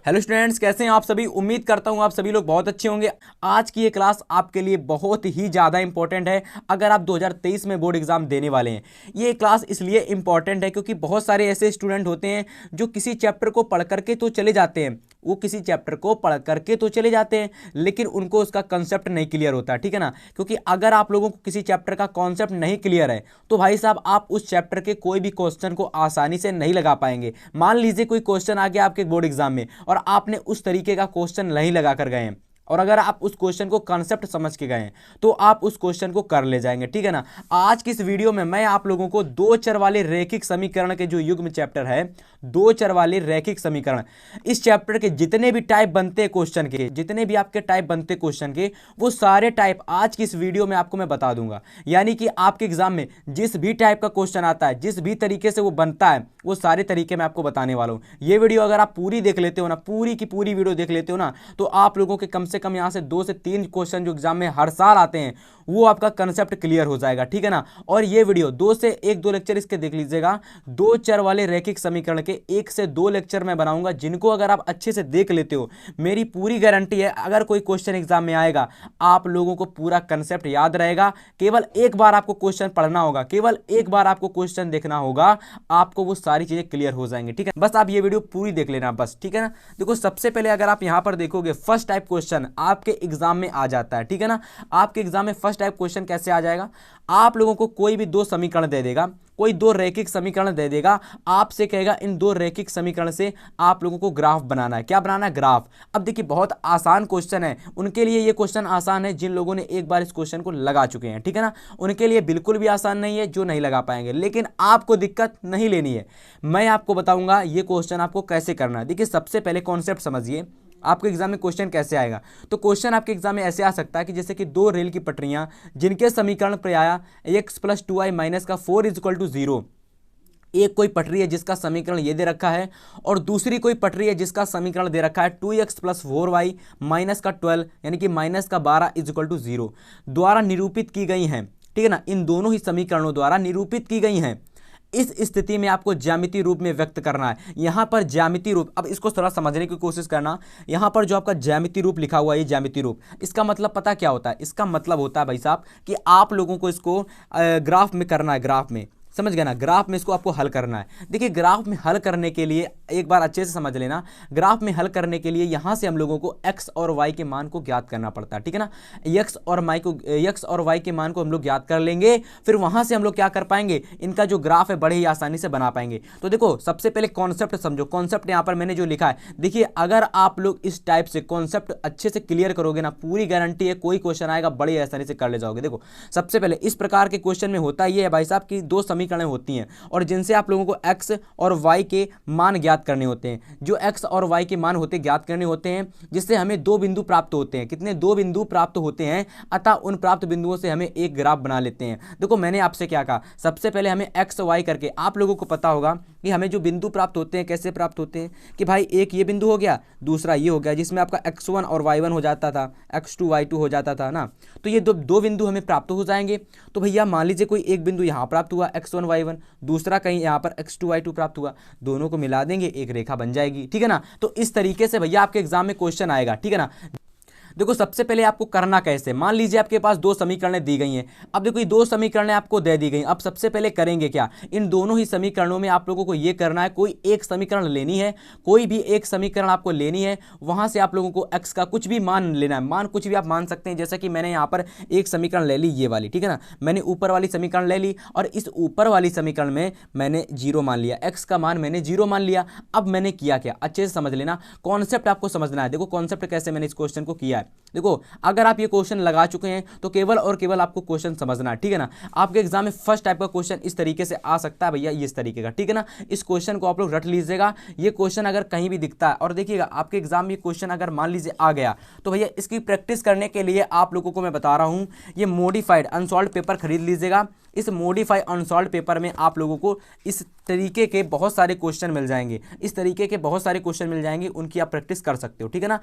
Hello students, कैसे हैं आप सभी। उम्मीद करता हूं आप सभी लोग बहुत अच्छे होंगे। आज की ये क्लास आपके लिए बहुत ही ज़्यादा इंपॉर्टेंट है अगर आप 2023 में बोर्ड एग्जाम देने वाले हैं। ये क्लास इसलिए इंपॉर्टेंट है क्योंकि बहुत सारे ऐसे स्टूडेंट होते हैं जो किसी चैप्टर को पढ़ करके तो चले जाते हैं, वो किसी चैप्टर को पढ़ करके तो चले जाते हैं लेकिन उनको उसका कंसेप्ट नहीं क्लियर होता, ठीक है ना। क्योंकि अगर आप लोगों को किसी चैप्टर का कॉन्सेप्ट नहीं क्लियर है तो भाई साहब आप उस चैप्टर के कोई भी क्वेश्चन को आसानी से नहीं लगा पाएंगे। मान लीजिए कोई क्वेश्चन आ गया आपके बोर्ड एग्जाम में और आपने उस तरीके का क्वेश्चन नहीं लगा कर गए हैं, और अगर आप उस क्वेश्चन को कॉन्सेप्ट समझ के गए हैं तो आप उस क्वेश्चन को कर ले जाएंगे, ठीक है ना। आज की इस वीडियो में मैं आप लोगों को दो चर वाले रैखिक समीकरण के जो युग्म चैप्टर है, दो चर वाले रैखिक समीकरण, इस चैप्टर के जितने भी टाइप बनते हैं क्वेश्चन के, जितने भी आपके टाइप बनते क्वेश्चन के, वो सारे टाइप आज की इस वीडियो में आपको मैं बता दूंगा। यानी कि आपके एग्जाम में जिस भी टाइप का क्वेश्चन आता है, जिस भी तरीके से वो बनता है, वो सारे तरीके मैं आपको बताने वाला हूं। ये वीडियो अगर आप पूरी देख लेते हो ना, पूरी की पूरी वीडियो देख लेते हो ना, तो आप लोगों के कम से कम यहां से 2 से 3 क्वेश्चन जो एग्जाम में हर साल आते हैं वो आपका कंसेप्ट क्लियर हो जाएगा, ठीक है ना। और ये वीडियो 2 से 1-2 लेक्चर इसके देख लीजिएगा। दो चर वाले रैखिक समीकरण के 1 से 2 लेक्चर मैं बनाऊंगा, जिनको अगर आप अच्छे से देख लेते हो, मेरी पूरी गारंटी है अगर कोई क्वेश्चन एग्जाम में आएगा आप लोगों को पूरा कंसेप्ट याद रहेगा। केवल एक बार आपको क्वेश्चन पढ़ना होगा, केवल एक बार आपको क्वेश्चन देखना होगा, आपको वो सारी चीजें क्लियर हो जाएंगी, ठीक है। बस आप ये वीडियो पूरी देख लेना बस, ठीक है ना। देखो सबसे पहले अगर आप यहां पर देखोगे, फर्स्ट टाइप क्वेश्चन आपके एग्जाम में आ जाता है, ठीक है ना। आपके एग्जाम में फर्स्ट टाइप क्वेश्चन कैसे आ जाएगा, आप लोगों को कोई भी दो समीकरण दे देगा, कोई दो रैखिक समीकरण दे देगा, आपसे कहेगा इन दो रैखिक समीकरण से आप लोगों को ग्राफ बनाना है। क्या बनाना है? ग्राफ। अब देखिए बहुत आसान क्वेश्चन है, उनके लिए ये क्वेश्चन आसान है जिन लोगों ने एक बार इस क्वेश्चन को लगा चुके हैं, ठीक है ना। उनके लिए बिल्कुल भी आसान नहीं है जो नहीं लगा पाएंगे, लेकिन आपको दिक्कत नहीं लेनी है। मैं आपको बताऊंगा ये क्वेश्चन आपको कैसे करना है। देखिए सबसे पहले कॉन्सेप्ट समझिए, आपके एग्जाम में क्वेश्चन कैसे आएगा। तो क्वेश्चन आपके एग्जाम में ऐसे आ सकता है कि जैसे कि दो रेल की पटरियां जिनके समीकरण प्राय x + 2y - का 4 = 0। एक कोई पटरी है जिसका समीकरण ये दे रखा है और दूसरी कोई पटरी है जिसका समीकरण दे रखा है 2x + 4y - का 12 यानी कि -12 = 0 द्वारा निरूपित की गई हैं, ठीक है ना। इन दोनों ही समीकरणों द्वारा निरूपित की गई हैं। इस स्थिति में आपको ज्यामितीय रूप में व्यक्त करना है। यहां पर ज्यामितीय रूप, अब इसको थोड़ा समझने की कोशिश करना। यहां पर जो आपका ज्यामितीय रूप लिखा हुआ है, ये ज्यामितीय रूप, इसका मतलब पता क्या होता है? इसका मतलब होता है भाई साहब कि आप लोगों को इसको ग्राफ में करना है, ग्राफ में, समझ गए ना। ग्राफ में इसको आपको हल करना है। देखिए ग्राफ में हल करने के लिए एक बार अच्छे से समझ लेना, ग्राफ में हल करने के लिए यहां से हम लोगों को x और y के मान को ज्ञात करना पड़ता है, ठीक है ना। x और y के मान को हम लोग ज्ञात कर लेंगे, फिर वहां से हम लोग क्या कर पाएंगे, इनका जो ग्राफ है बड़े ही आसानी से बना पाएंगे। तो देखो सबसे पहले कॉन्सेप्ट समझो। कॉन्सेप्ट यहां पर मैंने जो लिखा है, देखिए अगर आप लोग इस टाइप से कॉन्सेप्ट अच्छे से क्लियर करोगे ना, पूरी गारंटी है कोई क्वेश्चन आएगा बड़ी आसानी से कर ले जाओगे। देखो सबसे पहले इस प्रकार के क्वेश्चन में होता ये है भाई साहब कि दो समीकरण होती हैं और जिनसे आप लोगों को x और y के मान ज्ञात करने होते हैं। जो x और y के मान ज्ञात करने होते हैं, जिससे हमें दो बिंदु प्राप्त होते हैं। कितने? दो बिंदु प्राप्त होते हैं। अतः उन प्राप्त बिंदुओं से हमें एक ग्राफ बना लेते हैं। देखो मैंने आपसे क्या कहा, सबसे पहले हमें x y करके, आप लोगों को पता होगा कि हमें जो बिंदु प्राप्त होते हैं कैसे प्राप्त होते हैं, कि भाई एक ये बिंदु हो गया, दूसरा ये हो गया, जिसमें आपका x1 और y1 हो जाता था, x2 y2 हो जाता था ना। तो ये दो बिंदु हमें प्राप्त हो जाएंगे। तो भैया मान लीजिए कोई एक बिंदु यहां प्राप्त हुआ x1 y1, दूसरा कहीं यहां पर x2 y2 प्राप्त हुआ, दोनों को मिला देंगे एक रेखा बन जाएगी, ठीक है ना। तो इस तरीके से भैया आपके एग्जाम में क्वेश्चन आएगा, ठीक है ना। देखो सबसे पहले आपको करना कैसे, मान लीजिए आपके पास दो समीकरणें दी गई हैं। अब देखो ये दो समीकरणें आपको दे दी गई। अब सबसे पहले करेंगे क्या, इन दोनों ही समीकरणों में आप लोगों को ये करना है, कोई एक समीकरण लेनी है, कोई भी एक समीकरण आपको लेनी है, वहां से आप लोगों को x का कुछ भी मान लेना है। मान कुछ भी आप मान सकते हैं, जैसे कि मैंने यहाँ पर एक समीकरण ले ली, ये वाली, ठीक है ना। मैंने ऊपर वाली समीकरण ले ली और इस ऊपर वाली समीकरण में मैंने 0 मान लिया, x का मान मैंने 0 मान लिया। अब मैंने किया क्या, अच्छे से समझ लेना, कॉन्सेप्ट आपको समझना है। देखो कॉन्सेप्ट कैसे मैंने इस क्वेश्चन को किया है। देखो अगर आप ये क्वेश्चन लगा चुके हैं तो केवल और केवल आपको क्वेश्चन समझना है, ठीक है ना। आपके एग्जाम में फर्स्ट टाइप का क्वेश्चन इस तरीके से आ सकता है भैया, इस तरीके का, ठीक है ना। इस क्वेश्चन को आप लोग रट लीजिएगा। ये क्वेश्चन अगर कहीं भी दिखता है और देखिएगा आपके एग्जाम में क्वेश्चन अगर मान लीजिए आ गया, तो भैया इसकी प्रैक्टिस करने के लिए आप लोगों को मैं बता रहा हूं, ये मॉडिफाइड अनसॉल्व्ड पेपर खरीद लीजिएगा। इस मॉडिफाई अनसॉल्व्ड पेपर में आप लोगों को इस तरीके के बहुत सारे क्वेश्चन मिल जाएंगे, इस तरीके के बहुत सारे क्वेश्चन मिल जाएंगे, उनकी आप प्रैक्टिस कर सकते हो, ठीक है ना।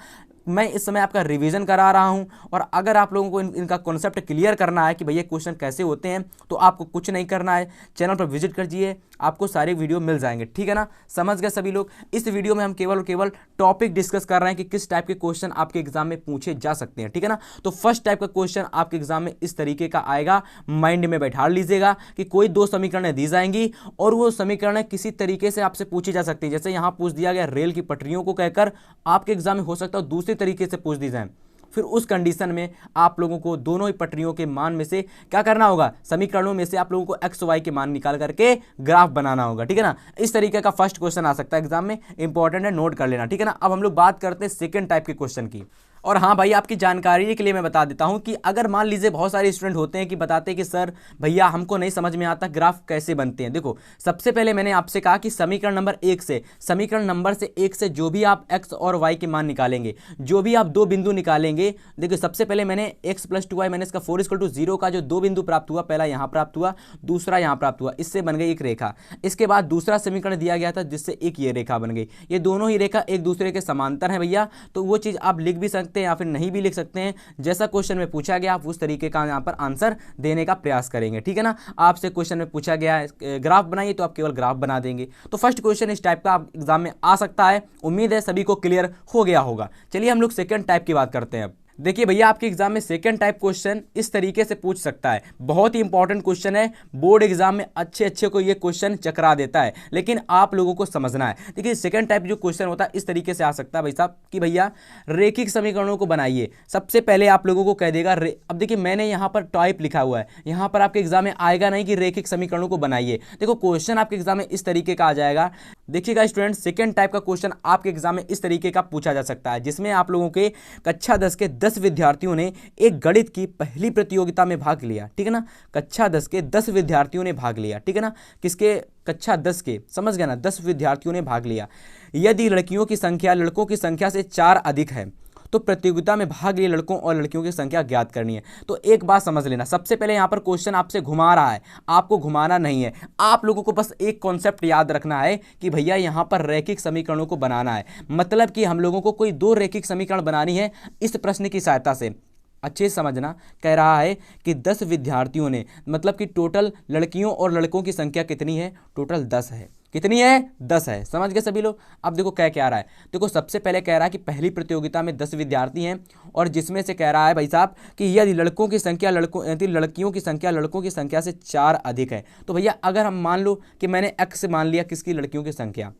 मैं इस समय आपका रिवीजन करा रहा हूं, और अगर आप लोगों को इनका कॉन्सेप्ट क्लियर करना है कि भैया क्वेश्चन कैसे होते हैं, तो आपको कुछ नहीं करना है, चैनल पर विजिट कीजिए, आपको सारे वीडियो मिल जाएंगे, ठीक है ना। समझ गए सभी लोग। इस वीडियो में हम केवल और केवल टॉपिक डिस्कस कर रहे हैं कि किस टाइप के क्वेश्चन आपके एग्जाम में पूछे जा सकते हैं, ठीक है ना। तो फर्स्ट टाइप का क्वेश्चन आपके एग्जाम में इस तरीके का आएगा, माइंड में बैठा लीजिएगा कि कोई दो समीकरणें दी जाएंगी और वो समीकरणें किसी तरीके से आपसे पूछी जा सकती है। जैसे यहां पूछ दिया गया रेल की पटरियों को कहकर, आपके एग्जाम में हो सकता है दूसरे तरीके से पूछ दी जाए। फिर उस कंडीशन में आप लोगों को दोनों ही पटरियों के मान में से क्या करना होगा, समीकरणों में से आप लोगों को एक्स वाई के मान निकाल करके ग्राफ बनाना होगा, ठीक है ना। इस तरीके का फर्स्ट क्वेश्चन आ सकता है एग्जाम में, इंपॉर्टेंट है, नोट कर लेना, ठीक है ना। अब हम लोग बात करते हैं सेकंड टाइप के क्वेश्चन की। और हाँ भाई, आपकी जानकारी के लिए मैं बता देता हूं कि अगर मान लीजिए बहुत सारे स्टूडेंट होते हैं कि बताते हैं कि सर भैया हमको नहीं समझ में आता ग्राफ कैसे बनते हैं। देखो, सबसे पहले मैंने आपसे कहा कि समीकरण नंबर 1 से, समीकरण नंबर से 1 से जो भी आप x और y के मान निकालेंगे, जो भी आप दो बिंदु निकालेंगे, देखो सबसे पहले मैंने x + 2y मैंने इसका 4 = 0 का जो दो बिंदु प्राप्त हुआ, पहला यहां प्राप्त हुआ, दूसरा यहां प्राप्त हुआ, इससे बन गई एक रेखा। इसके बाद दूसरा समीकरण दिया गया था जिससे एक ये रेखा बन गई। ये दोनों ही रेखा एक दूसरे के समांतर है भैया, तो वो चीज आप लिख भी सकते हैं या फिर नहीं भी लिख सकते हैं, जैसा क्वेश्चन में पूछा गया आप उस तरीके का यहां पर आंसर देने का प्रयास करेंगे, ठीक है ना। आपसे क्वेश्चन में पूछा गया है ग्राफ बनाइए, तो आप केवल ग्राफ बना देंगे। तो फर्स्ट क्वेश्चन इस टाइप का आप एग्जाम में आ सकता है, उम्मीद है सभी को क्लियर हो गया होगा। चलिए हम लोग सेकंड टाइप की बात करते हैं। देखिए भैया, आपके एग्जाम में सेकंड टाइप क्वेश्चन इस तरीके से पूछ सकता है, बहुत ही इंपॉर्टेंट क्वेश्चन है, बोर्ड एग्जाम में अच्छे को ये क्वेश्चन चकरा देता है, लेकिन आप लोगों को समझना है। देखिए सेकंड टाइप जो क्वेश्चन होता है इस तरीके से आ सकता है भाई साहब कि भैया रेखिक समीकरणों को बनाइए। सबसे पहले आप लोगों को कह देगा अब देखिए मैंने यहाँ पर टाइप लिखा हुआ है, यहाँ पर आपके एग्जाम में आएगा नहीं कि रेखिक समीकरणों को बनाइए। देखो क्वेश्चन आपके एग्जाम में इस तरीके का आ जाएगा। देखिएगा स्टूडेंट, सेकंड टाइप का क्वेश्चन आपके एग्जाम में इस तरीके का पूछा जा सकता है, जिसमें आप लोगों के कक्षा 10 के 10 विद्यार्थियों ने एक गणित की पहली प्रतियोगिता में भाग लिया, ठीक है ना। कक्षा 10 के 10 विद्यार्थियों ने भाग लिया, ठीक है ना। किसके? कक्षा 10 के, समझ गया ना, 10 विद्यार्थियों ने भाग लिया। यदि लड़कियों की संख्या लड़कों की संख्या से 4 अधिक है तो प्रतियोगिता में भाग लिए लड़कों और लड़कियों की संख्या ज्ञात करनी है। तो एक बात समझ लेना, सबसे पहले यहां पर क्वेश्चन आपसे घुमा रहा है, आपको घुमाना नहीं है, आप लोगों को बस एक कॉन्सेप्ट याद रखना है कि भैया यहां पर रैखिक समीकरणों को बनाना है। मतलब कि हम लोगों को कोई दो रैखिक समीकरण बनानी है इस प्रश्न की सहायता से। अच्छे समझना, कह रहा है कि 10 विद्यार्थियों ने, मतलब कि टोटल लड़कियों और लड़कों की संख्या कितनी है? टोटल 10 है। कितनी है? 10 है। समझ गए सभी लोग। अब देखो क्या रहा है, देखो सबसे पहले कह रहा है कि पहली प्रतियोगिता में 10 विद्यार्थी हैं, और जिसमें से कह रहा है भाई साहब कि यदि लड़कों की संख्या लड़कियों की संख्या लड़कों की संख्या से 4 अधिक है। तो भैया अगर हम मान लो कि मैंने x मान लिया, किसकी? लड़कियों की संख्या,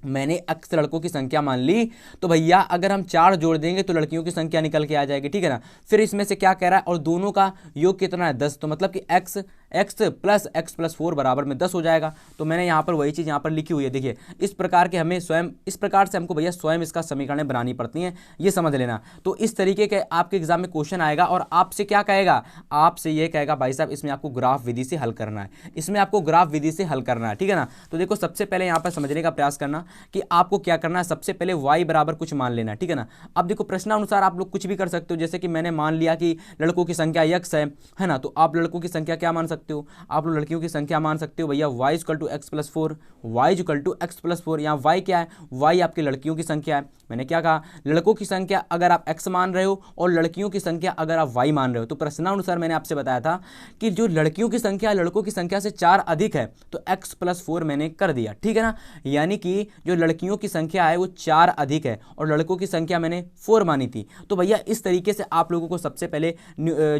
मैंने x लड़कों की संख्या मान ली, तो भैया अगर हम 4 जोड़ देंगे तो लड़कियों की संख्या निकल के आ जाएगी, ठीक है ना। फिर इसमें से क्या कह रहा है, और दोनों का योग कितना है? 10। तो मतलब कि x + x + 4 बराबर में 10 हो जाएगा। तो मैंने यहाँ पर वही चीज़ यहाँ पर लिखी हुई है। देखिए इस प्रकार के हमें स्वयं, इस प्रकार से हमको भैया स्वयं इसका समीकरण बनानी पड़ती हैं, ये समझ लेना। तो इस तरीके के आपके एग्जाम में क्वेश्चन आएगा, और आपसे क्या कहेगा? आपसे ये कहेगा भाई साहब इसमें आपको ग्राफ विधि से हल करना है, इसमें आपको ग्राफ विधि से हल करना है, ठीक है ना। तो देखो सबसे पहले यहाँ पर समझने का प्रयास करना कि आपको क्या करना है। सबसे पहले y बराबर कुछ मान लेना, ठीक है ना। अब देखो प्रश्नानुसार आप लोग कुछ भी कर सकते हो, जैसे कि मैंने मान लिया कि लड़कों की संख्या x है ना, तो आप लड़कों की संख्या क्या मान सकते हो? आप लोग लड़कियों की संख्या मान सकते हो भैया y = x + 4, y = x + 4। यहाँ y क्या है? y आपकी लड़कियों की संख्या है। मैंने क्या कहा? लड़कों की संख्या अगर आप x मान रहे हो और लड़कियों की संख्या अगर आप y मान रहे हो, तो प्रश्नानुसार मैंने आपसे बताया था कि जो लड़कियों की संख्या लड़कों की संख्या से 4 अधिक है, तो x + 4 मैंने कर दिया, ठीक है ना। यानी कि जो लड़कियों की संख्या है वो 4 अधिक है और लड़कों की संख्या मैंने 4 मानी थी। तो भैया इस तरीके से आप लोगों को सबसे पहले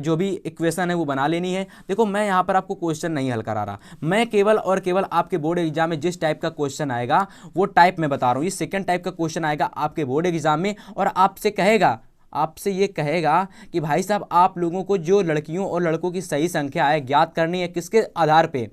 जो भी इक्वेशन है वो बना लेनी है। देखो मैं यहाँ पर आपको क्वेश्चन नहीं हल करा रहा, मैं केवल और केवल आपके बोर्ड एग्जाम में जिस टाइप का क्वेश्चन आएगा वो टाइप में बता रहा हूँ। ये सेकंड टाइप का क्वेश्चन आएगा आपके बोर्ड एग्जाम में, और आपसे ये कहेगा कि भाई साहब आप लोगों को जो लड़कियों और लड़कों की सही संख्या है ज्ञात करनी है, किसके आधार पे?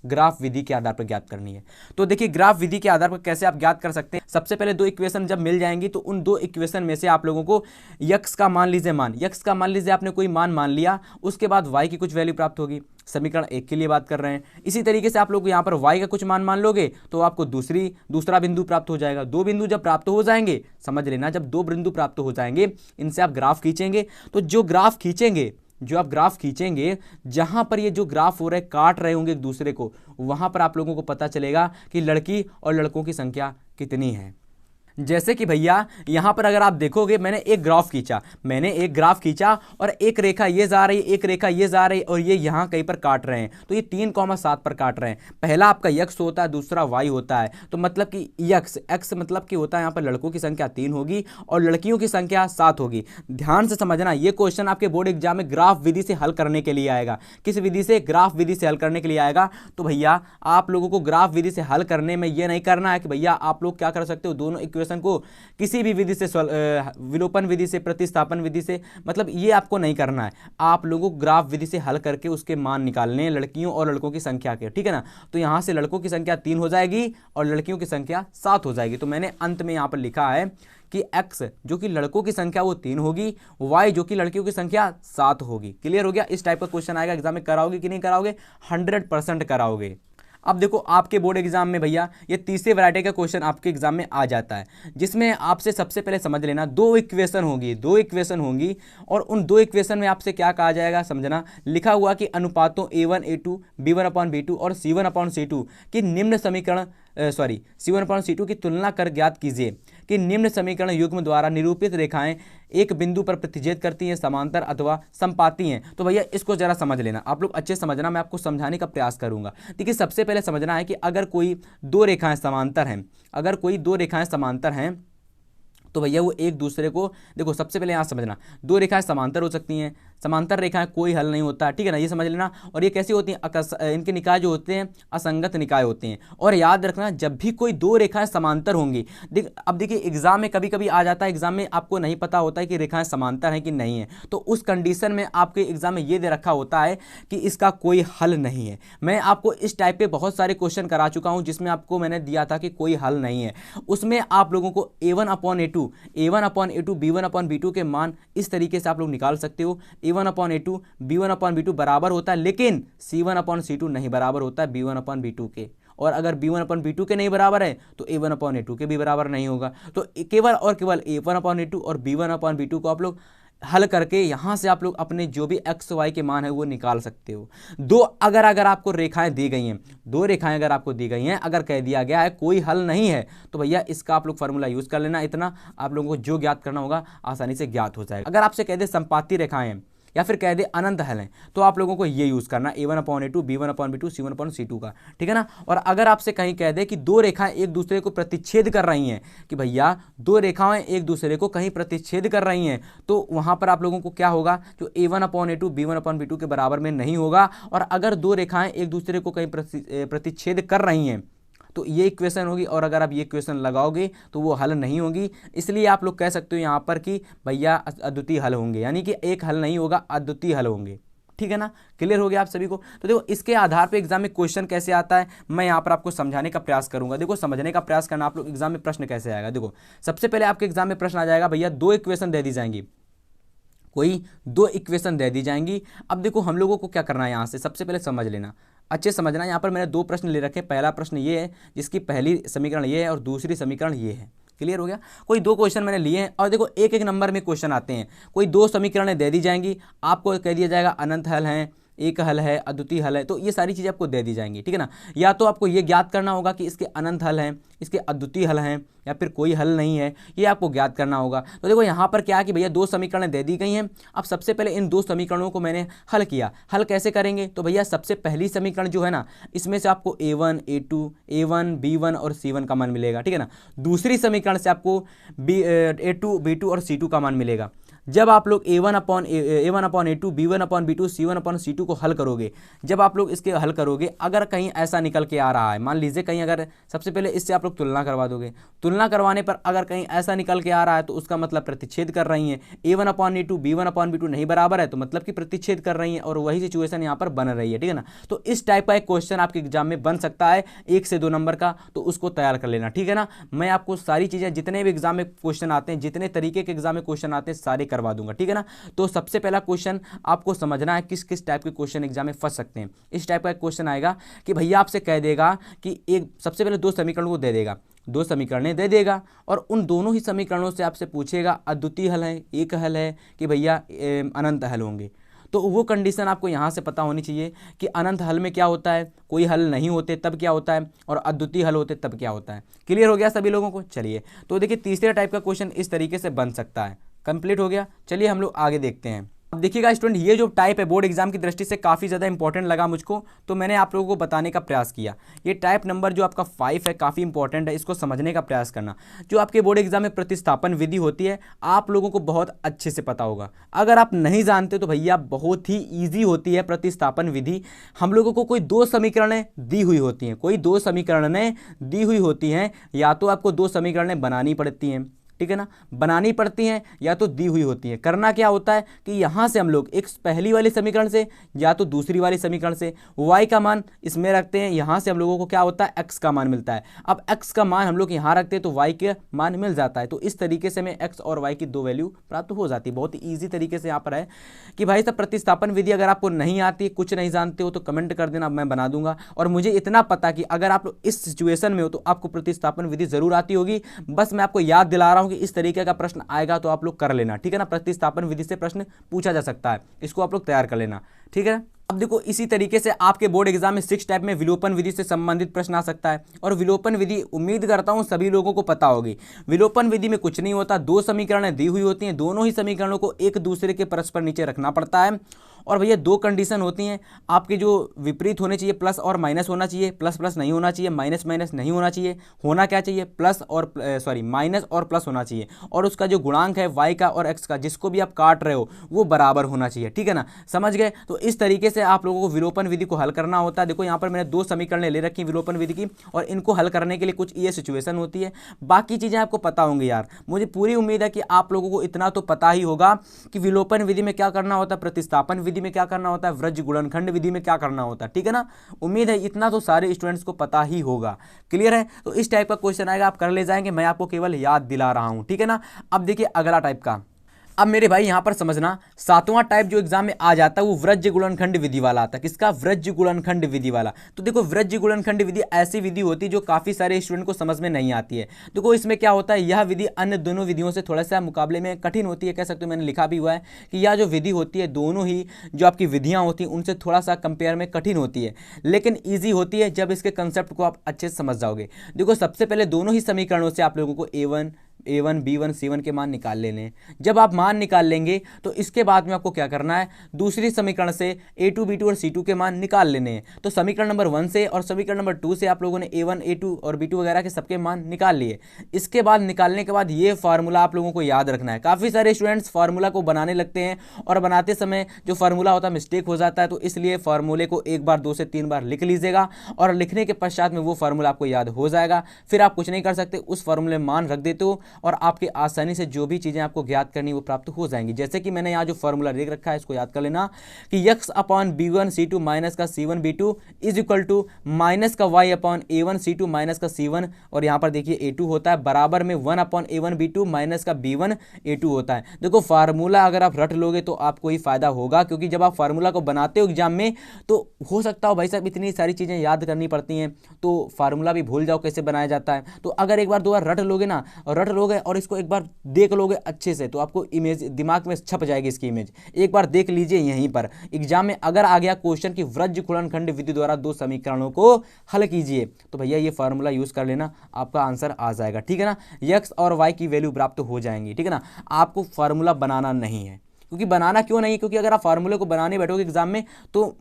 ग्राफ विधि के आधार पर ज्ञात करनी है। तो देखिए ग्राफ विधि के आधार पर कैसे आप ज्ञात कर सकते हैं। सबसे पहले दो इक्वेशन जब मिल जाएंगी तो उन दो इक्वेशन में से आप लोगों को x का मान लीजिए आपने कोई मान लिया, उसके बाद y की कुछ वैल्यू प्राप्त होगी। समीकरण 1 के लिए बात कर रहे हैं। इसी तरीके से आप लोग यहाँ पर y का कुछ मान लोगे तो आपको दूसरा बिंदु प्राप्त हो जाएगा। दो बिंदु जब प्राप्त हो जाएंगे, समझ लेना, जब दो बिंदु प्राप्त हो जाएंगे इनसे आप ग्राफ खींचेंगे, तो जो ग्राफ खींचेंगे जो आप ग्राफ खींचेंगे, जहां पर ये जो ग्राफ हो रहे काट रहे होंगे एक दूसरे को, वहां पर आप लोगों को पता चलेगा कि लड़की और लड़कों की संख्या कितनी है। जैसे कि भैया यहां पर अगर आप देखोगे, मैंने एक ग्राफ खींचा और एक रेखा ये जा रही, एक रेखा ये जा रही और ये यहां कहीं पर काट रहे हैं, तो ये 3,7 पर काट रहे हैं। पहला आपका यक्स होता है, दूसरा वाई होता है, तो मतलब कि एक्स मतलब कि होता है यहां पर लड़कों की संख्या 3 होगी और लड़कियों की संख्या 7 होगी। ध्यान से समझना, ये क्वेश्चन आपके बोर्ड एग्जाम में ग्राफ विधि से हल करने के लिए आएगा। किस विधि से? ग्राफ विधि से हल करने के लिए आएगा। तो भैया आप लोगों को ग्राफ विधि से हल करने में यह नहीं करना है कि भैया आप लोग क्या कर सकते हो, दोनों इक्वेशन को किसी भी विधि से, विलोपन विधि से, प्रतिस्थापन विधि से, मतलब ये आपको नहीं करना है। आप लोगों को ग्राफ विधि से हल करके उसके मान निकालने हैं लड़कियों और लड़कों की संख्या के, ठीक है ना। तो यहां से लड़कों की संख्या 3 हो जाएगी और लड़कियों की संख्या 7 हो जाएगी। तो मैंने अंत में यहां पर लिखा है कि x जो कि लड़कों की संख्या वो 3 होगी, y जो कि लड़कियों की संख्या 7 होगी। क्लियर हो गया? इस टाइप का क्वेश्चन आएगा एग्जाम में, कराओगे कि नहीं कराओगे? 100% कराओगे। अब देखो आपके बोर्ड एग्जाम में भैया ये तीसरे वैरायटी का क्वेश्चन आपके एग्जाम में आ जाता है, जिसमें आपसे सबसे पहले समझ लेना दो इक्वेशन होंगी और उन दो इक्वेशन में आपसे क्या कहा जाएगा समझना, लिखा हुआ कि अनुपातों a1 a2 b1/b2 और c1/c2 की निम्न समीकरण c1/c2 की तुलना कर ज्ञात कीजिए कि निम्न समीकरण युग्म द्वारा निरूपित रेखाएं एक बिंदु पर प्रतिच्छेद करती हैं, समांतर अथवा समपाती हैं। तो भैया इसको जरा समझ लेना, आप लोग अच्छे समझना, मैं आपको समझाने का प्रयास करूंगा। देखिए सबसे पहले समझना है कि अगर कोई दो रेखाएं समांतर हैं, तो भैया वो एक दूसरे को, देखो सबसे पहले यहाँ समझना, दो रेखाएं समांतर हो सकती हैं, समांतर रेखाएं कोई हल नहीं होता, ठीक है ना, ये समझ लेना। और ये कैसी होती हैं? इनके निकाय जो होते हैं असंगत निकाय होते हैं। और याद रखना जब भी कोई दो रेखाएं समांतर होंगी, अब देखिए एग्जाम में कभी कभी आ जाता है, एग्जाम में आपको नहीं पता होता है कि रेखाएं समांतर हैं कि नहीं है, तो उस कंडीशन में आपके एग्जाम में ये दे रखा होता है कि इसका कोई हल नहीं है। मैं आपको इस टाइप के बहुत सारे क्वेश्चन करा चुका हूं जिसमें आपको मैंने दिया था कि कोई हल नहीं है। उसमें आप लोगों को a1/a2 b1/b2 के मान इस तरीके से आप लोग निकाल सकते हो। a1/a2 b1/b2 बराबर होता है, लेकिन c1/c2 नहीं बराबर होता है b1/b2 के। और अगर b1/b2 के नहीं बराबर है तो a1/a2 के भी बराबर नहीं होगा। तो केवल और केवल a1/a2 और b1/b2 को आप लोग हल करके यहां से आप लोग अपने जो भी एक्स वाई के मान है वो निकाल सकते हो। अगर आपको रेखाएं दी गई हैं, दो रेखाएं अगर आपको दी गई हैं, अगर कह दिया गया है कोई हल नहीं है, तो भैया इसका आप लोग फॉर्मूला यूज कर लेना। इतना आप लोगों को जो ज्ञात करना होगा आसानी से ज्ञात हो जाएगा। अगर आपसे कह दे संपाती रेखाएं या फिर कह दे अनंत हल हैं, तो आप लोगों को ये यूज करना a1/a2 b1/b2 c1/c2 का, ठीक है ना। और अगर आपसे कहीं कह दे कि दो रेखाएं एक दूसरे को प्रतिच्छेद कर रही हैं, कि भैया दो रेखाएं एक दूसरे को कहीं प्रतिच्छेद कर रही हैं, तो वहां पर आप लोगों को क्या होगा, जो a1/a2 b1/b2 के बराबर में नहीं होगा। और अगर दो रेखाएं एक दूसरे को कहीं प्रतिच्छेद कर रही हैं तो ये इक्वेशन होगी, और अगर आप ये इक्वेशन लगाओगे तो वो हल नहीं होगी। इसलिए आप लोग कह सकते हो यहाँ पर कि भैया अद्वितीय हल होंगे, यानी कि एक हल नहीं होगा, अद्वितीय हल होंगे, ठीक है ना। क्लियर हो गया आप सभी को? तो देखो इसके आधार पे एग्जाम में क्वेश्चन कैसे आता है मैं यहाँ पर आपको समझाने का प्रयास करूंगा। देखो समझने का प्रयास करना, आप लोग एग्जाम में प्रश्न कैसे आएगा। देखो सबसे पहले आपके एग्जाम में प्रश्न आ जाएगा, भैया दो इक्वेशन दे दी जाएंगी, कोई दो इक्वेशन दे दी जाएंगी। अब देखो हम लोगों को क्या करना है, यहाँ से सबसे पहले समझ लेना, अच्छे समझना। यहाँ पर मैंने दो प्रश्न ले रखे, पहला प्रश्न ये है जिसकी पहली समीकरण ये है और दूसरी समीकरण ये है। क्लियर हो गया? कोई दो क्वेश्चन मैंने लिए हैं और देखो एक एक नंबर में क्वेश्चन आते हैं। कोई दो समीकरणें दे दी जाएंगी, आपको कह दिया जाएगा अनंत हल है, एक हल है, अद्वितीय हल है, तो ये सारी चीज़ें आपको दे दी जाएंगी, ठीक है ना। या तो आपको ये ज्ञात करना होगा कि इसके अनंत हल हैं, इसके अद्वितीय हल हैं, या फिर कोई हल नहीं है, ये आपको ज्ञात करना होगा। तो देखो यहाँ पर क्या है कि भैया दो समीकरणें दे दी गई हैं। अब सबसे पहले इन दो समीकरणों को मैंने हल किया। हल कैसे करेंगे, तो भैया सबसे पहली समीकरण जो है ना, इसमें से आपको a1 a2 a1 b1 और c1 का मान मिलेगा, ठीक है ना। दूसरी समीकरण से आपको a2 b2 और c2 का मान मिलेगा। जब आप लोग a1/a2 b1/b2 c1/c2 को हल करोगे, जब आप लोग इसके हल करोगे, अगर कहीं ऐसा निकल के आ रहा है, मान लीजिए कहीं अगर सबसे पहले इससे आप लोग तुलना करवा दोगे, तुलना करवाने पर अगर कहीं ऐसा निकल के आ रहा है तो उसका मतलब प्रतिच्छेद कर रही हैं। a1/a2 b1/b2 नहीं बराबर है तो मतलब कि प्रतिच्छेद कर रही हैं, और वही सिचुएशन यहाँ पर बन रही है, ठीक है ना। तो इस टाइप का एक क्वेश्चन आपके एग्जाम में बन सकता है 1 से 2 नंबर का, तो उसको तैयार कर लेना, ठीक है ना। मैं आपको सारी चीज़ें जितने भी एग्जाम में क्वेश्चन आते हैं, जितने तरीके के एग्जाम में क्वेश्चन आते हैं, सारे करवा दूंगा, ठीक है ना। तो सबसे पहला क्वेश्चन आपको समझना है किस किस टाइप के क्वेश्चन एग्जाम में फंस सकते हैं। इस टाइप का क्वेश्चन आएगा कि भैया आपसे कह देगा कि एक सबसे पहले दो समीकरणों को दे देगा, दो समीकरणें दे देगा, और उन दोनों ही समीकरणों से आपसे पूछेगा अद्वितीय हल है, एक हल है, कि भैया अनंत हल होंगे। तो वो कंडीशन आपको यहाँ से पता होनी चाहिए कि अनंत हल में क्या होता है, कोई हल नहीं होते तब क्या होता है, और अद्वितीय हल होते तब क्या होता है। क्लियर हो गया सभी लोगों को? चलिए, तो देखिए तीसरे टाइप का क्वेश्चन इस तरीके से बन सकता है। कंप्लीट हो गया। चलिए हम लोग आगे देखते हैं। अब देखिएगा स्टूडेंट, ये जो टाइप है बोर्ड एग्जाम की दृष्टि से काफ़ी ज़्यादा इंपॉर्टेंट लगा मुझको, तो मैंने आप लोगों को बताने का प्रयास किया। ये टाइप नंबर जो आपका 5 है काफ़ी इंपॉर्टेंट है, इसको समझने का प्रयास करना। जो आपके बोर्ड एग्जाम में प्रतिस्थापन विधि होती है आप लोगों को बहुत अच्छे से पता होगा। अगर आप नहीं जानते तो भैया बहुत ही ईजी होती है प्रतिस्थापन विधि। हम लोगों को कोई दो समीकरणें दी हुई होती हैं, कोई दो समीकरणें दी हुई होती हैं, या तो आपको दो समीकरणें बनानी पड़ती हैं, ठीक है ना, बनानी पड़ती हैं, या तो दी हुई होती है। करना क्या होता है कि यहाँ से हम लोग एक पहली वाली समीकरण से या तो दूसरी वाली समीकरण से y का मान इसमें रखते हैं, यहाँ से हम लोगों को क्या होता है x का मान मिलता है। अब x का मान हम लोग यहाँ रखते हैं तो y के मान मिल जाता है। तो इस तरीके से हमें x और y की दो वैल्यू प्राप्त हो जाती है। बहुत ही ईजी तरीके से यहाँ पर है कि भाई साहब प्रतिस्थापन विधि अगर आपको नहीं आती, कुछ नहीं जानते हो तो कमेंट कर देना, मैं बना दूंगा। और मुझे इतना पता कि अगर आप लोग इस सिचुएशन में हो तो आपको प्रतिस्थापन विधि जरूर आती होगी। बस मैं आपको याद दिला रहा हूँ कि इस तरीके का प्रश्न आएगा तो आप लोग कर लेना, ठीक है ना। प्रतिस्थापन विधि से प्रश्न पूछा जा सकता है, इसको आप लोग तैयार कर लेना, ठीक है। अब देखो इसी तरीके से आपके बोर्ड एग्जाम में 6 टाइप में विलोपन विधि से संबंधित प्रश्न आ सकता है। और विलोपन विधि उम्मीद करता हूं सभी लोगों को पता होगी। विलोपन विधि में कुछ नहीं होता, दो समीकरणें दी हुई होती हैं, दोनों ही समीकरणों को एक दूसरे के परस्पर नीचे रखना पड़ता है। और भैया दो कंडीशन होती हैं आपके जो विपरीत होने चाहिए, प्लस और माइनस होना चाहिए, प्लस प्लस नहीं होना चाहिए, माइनस माइनस नहीं होना चाहिए। होना क्या चाहिए, प्लस और माइनस और प्लस होना चाहिए। और उसका जो गुणांक है y का और x का, जिसको भी आप काट रहे हो वो बराबर होना चाहिए, ठीक है ना, समझ गए। तो इस तरीके से आप लोगों को विलोपन विधि को हल करना होता है। देखो यहाँ पर मैंने दो समीकरणें ले रखी विलोपन विधि की, और इनको हल करने के लिए कुछ ये सिचुएशन होती है। बाकी चीज़ें आपको पता होंगी यार, मुझे पूरी उम्मीद है कि आप लोगों को इतना तो पता ही होगा कि विलोपन विधि में क्या करना होता है, प्रतिस्थापन विधि में क्या करना होता है, वृज्ज गुणनखंड विधि में क्या करना होता है, ठीक है ना। उम्मीद है इतना तो सारे स्टूडेंट्स को पता ही होगा। क्लियर है? तो इस टाइप का क्वेश्चन आएगा, आप कर ले जाएंगे, मैं आपको केवल याद दिला रहा हूं, ठीक है ना। अब देखिए अगला टाइप का। अब मेरे भाई यहां पर समझना, सातवां टाइप जो एग्जाम में आ जाता है वो वृज्ज गुणनखंड विधि वाला आता है। किसका? वृज्ज गुणनखंड विधि वाला। तो देखो वृज्ज गुणनखंड विधि ऐसी विधि होती है जो काफी सारे स्टूडेंट को समझ में नहीं आती है। देखो इसमें क्या होता है, यह विधि अन्य दोनों विधियों से थोड़ा सा मुकाबले में कठिन होती है, कह सकते हो, मैंने लिखा भी हुआ है कि यह जो विधि होती है दोनों ही जो आपकी विधियां होती हैं उनसे थोड़ा सा कंपेयर में कठिन होती है, लेकिन ईजी होती है जब इसके कंसेप्ट को आप अच्छे से समझ जाओगे। देखो सबसे पहले दोनों ही समीकरणों से आप लोगों को a1 b1 c1 के मान निकाल लेने हैं। जब आप मान निकाल लेंगे तो इसके बाद में आपको क्या करना है, दूसरी समीकरण से a2 b2 और c2 के मान निकाल लेने हैं। तो समीकरण नंबर 1 से और समीकरण नंबर 2 से आप लोगों ने a1 a2 और b2 वगैरह के सबके मान निकाल लिए। इसके बाद निकालने के बाद ये फार्मूला आप लोगों को याद रखना है। काफ़ी सारे स्टूडेंट्स फार्मूला को बनाने लगते हैं और बनाते समय जो फार्मूला होता है मिस्टेक हो जाता है, तो इसलिए फार्मूले को एक बार 2 से 3 बार लिख लीजिएगा और लिखने के पश्चात में वो फार्मूला आपको याद हो जाएगा। फिर आप कुछ नहीं कर सकते, उस फार्मूले में मान रख देते हो और आपके आसानी से जो भी चीज़ें आपको ज्ञात करनी वो प्राप्त हो जाएंगी। जैसे कि मैंने यहाँ जो फार्मूला लिख रखा है इसको याद कर लेना कि x upon b1 c2 minus का c1 b2 is equal to minus का y upon a1 c2 minus का c1, और यहाँ पर देखिए a2 होता है बराबर में 1 अपॉन a1 b2 माइनस का b1 a2 होता है। देखो फार्मूला अगर आप रट लोगे तो आपको ही फायदा होगा, क्योंकि जब आप फार्मूला को बनाते हो एग्जाम में तो हो सकता हो भाई साहब इतनी सारी चीज़ें याद करनी पड़ती हैं तो फार्मूला भी भूल जाओ कैसे बनाया जाता है। तो अगर एक बार 2 बार रट लोगे ना, और रट लोगे और इसको एक बार देख लोगे अच्छे से तो आपको इमेज दिमाग में छप जाएगी। इसकी इमेज एक बार देख लीजिए यहीं पर एग्जाम में अगर आ गया क्वेश्चन की वृज्ज गुणनखंड विधि द्वारा दो समीकरणों को हल कीजिए, तो भैया ये फार्मूला यूज कर लेना, आपका आंसर आ जाएगा, ठीक है ना। x और y की वैल्यू प्राप्त हो जाएंगी, ठीक है ना। आपको फार्मूला बनाना नहीं है, क्योंकि बनाना क्यों नहीं, क्योंकि अगर आप फार्मूले को बनाने बैठोगे एग्जाम में तो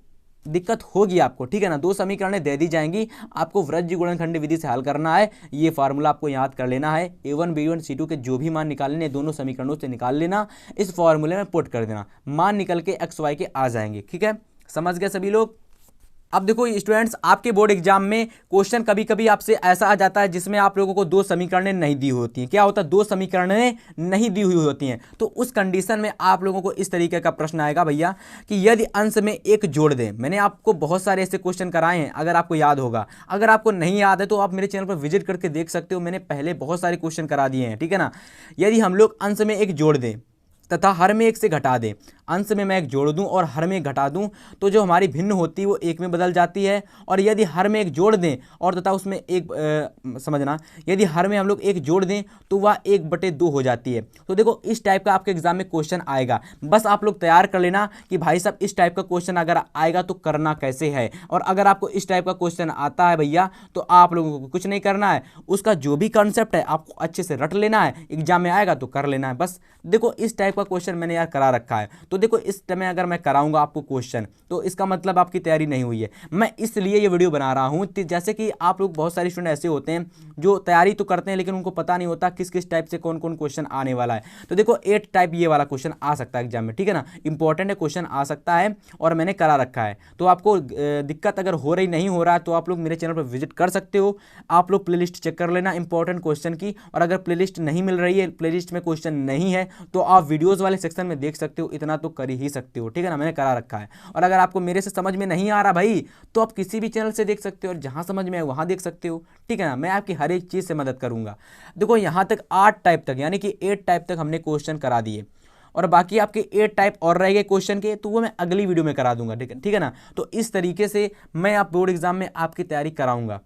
दिक्कत होगी आपको, ठीक है ना। दो समीकरणें दे दी जाएंगी, आपको वृज्ज गुणनखंड विधि से हल करना है। ये फार्मूला आपको याद कर लेना है, a1 b1 c2 के जो भी मान निकालने दोनों समीकरणों से निकाल लेना, इस फार्मूले में पुट कर देना, मान निकल के x y के आ जाएंगे, ठीक है। समझ गए सभी लोग? अब देखो स्टूडेंट्स, आपके बोर्ड एग्जाम में क्वेश्चन कभी कभी आपसे ऐसा आ जाता है जिसमें आप लोगों को दो समीकरणें नहीं दी होती हैं। क्या होता है, दो समीकरणें नहीं दी हुई होती हैं, तो उस कंडीशन में आप लोगों को इस तरीके का प्रश्न आएगा भैया कि यदि अंश में एक जोड़ दें। मैंने आपको बहुत सारे ऐसे क्वेश्चन कराए हैं, अगर आपको याद होगा। अगर आपको नहीं याद है तो आप मेरे चैनल पर विजिट करके देख सकते हो, मैंने पहले बहुत सारे क्वेश्चन करा दिए हैं, ठीक है ना। यदि हम लोग अंश में एक जोड़ दें तथा हर में एक से घटा दें, अंश में मैं एक जोड़ दूं और हर में एक घटा दूं तो जो हमारी भिन्न होती है वो एक में बदल जाती है, और यदि हर में एक जोड़ दें और तथा उसमें एक समझना, यदि हर में हम लोग एक जोड़ दें तो वह 1/2 हो जाती है। तो देखो इस टाइप का आपके एग्जाम में क्वेश्चन आएगा, बस आप लोग तैयार कर लेना कि भाई साहब इस टाइप का क्वेश्चन अगर आएगा तो करना कैसे है। और अगर आपको इस टाइप का क्वेश्चन आता है भैया तो आप लोगों को कुछ नहीं करना है, उसका जो भी कॉन्सेप्ट है आपको अच्छे से रट लेना है, एग्जाम में आएगा तो कर लेना है बस। देखो इस टाइप का क्वेश्चन मैंने यार करा रखा है, तो देखो इस टाइम अगर मैं कराऊंगा आपको क्वेश्चन तो इसका मतलब आपकी तैयारी नहीं हुई है। मैं इसलिए ये वीडियो बना रहा हूं, जैसे कि आप लोग बहुत सारे स्टूडेंट ऐसे होते हैं जो तैयारी तो करते हैं लेकिन उनको पता नहीं होता किस किस टाइप से कौन कौन क्वेश्चन आने वाला है। तो देखो 8 टाइप ये वाला क्वेश्चन आ सकता है एग्जाम में, ठीक है ना, इंपॉर्टेंट है क्वेश्चन आ सकता है और मैंने करा रखा है। तो आपको दिक्कत अगर हो रही नहीं हो रहा है तो आप लोग मेरे चैनल पर विजिट कर सकते हो, आप लोग प्लेलिस्ट चेक कर लेना इंपॉर्टेंट क्वेश्चन की, और अगर प्लेलिस्ट नहीं मिल रही है, प्लेलिस्ट में क्वेश्चन नहीं है तो आप वीडियोस वाले सेक्शन में देख सकते हो, इतना तो कर ही सकते हो, ठीक है ना, मैंने करा रखा है। और अगर आपको मेरे से समझ में नहीं आ रहा भाई तो आप किसी भी चैनल से देख सकते हो, और जहां समझ में आए वहां देख सकते हो, ठीक है ना, मैं आपकी हर एक चीज से मदद करूंगा। देखो यहां तक 8 टाइप तक यानी कि 8 टाइप तक हमने क्वेश्चन करा दिए, और बाकी आपके 8 टाइप और रह गए क्वेश्चन के, तो वो मैं अगली वीडियो में करा दूंगा, ठीक है ना। तो इस तरीके से मैं आप बोर्ड एग्जाम में आपकी तैयारी कराऊंगा,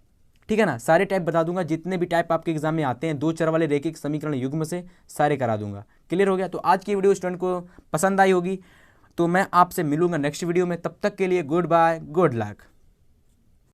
ठीक है ना, सारे टाइप बता दूंगा, जितने भी टाइप आपके एग्जाम में आते हैं 2 चर वाले रैखिक समीकरण युग्म से सारे करा दूंगा। क्लियर हो गया। तो आज की वीडियो स्टूडेंट को पसंद आई होगी, तो मैं आपसे मिलूंगा नेक्स्ट वीडियो में, तब तक के लिए गुड बाय, गुड लक।